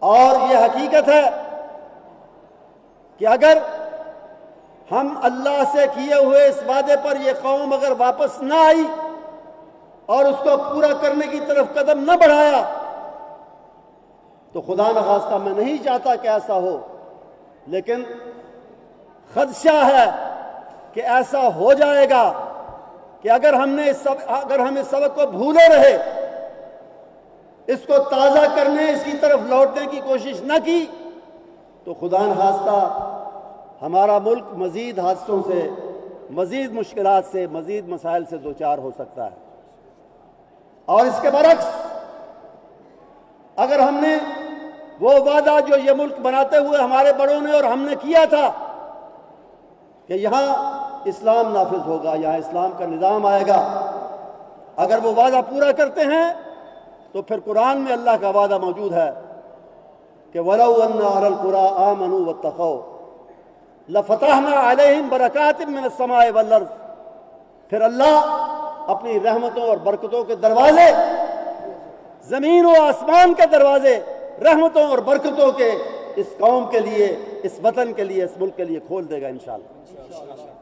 اور یہ حقیقت ہے کہ اگر ہم اللہ سے کیے ہوئے اس وعدے پر یہ قوم اگر واپس نہ آئی اور اس کو پورا کرنے کی طرف قدم نہ بڑھایا تو خدا نخواستہ میں نہیں چاہتا کہ ایسا ہو، لیکن خدشہ ہے کہ ایسا ہو جائے گا کہ اگر ہم اس سبق کو بھولے رہے، اس کو تازہ کرنے، اس کی طرف لوٹنے کی کوشش نہ کی تو خدا نخواستہ ہمارا ملک مزید حادثوں سے، مزید مشکلات سے، مزید مسائل سے دوچار ہو سکتا ہے۔ اور اس کے برعکس اگر ہم نے وہ وعدہ جو یہ ملک بناتے ہوئے ہمارے بڑوں نے اور ہم نے کیا تھا کہ یہاں اسلام نافذ ہوگا، یہاں اسلام کا نظام آئے گا، اگر وہ وعدہ پورا کرتے ہیں تو پھر قرآن میں اللہ کا وعدہ موجود ہے کہ وَلَوْ أَنَّ أَهْلَ الْقُرَىٰ آمَنُوا وَاتَّقَوْا لَفَتَحْنَا عَلَيْهِمْ بَرَكَاتٍ مِّنَ السَّمَاءِ وَالْأَرْضِ، پھر اللہ اپنی رحمتوں اور برکتوں کے دروازے، زمین و آسمان کے دروازے رحمتوں اور برکتوں کے اس قوم کے لیے، اس وطن کے لیے، اس ملک کے لیے کھول دے گا انشاءاللہ۔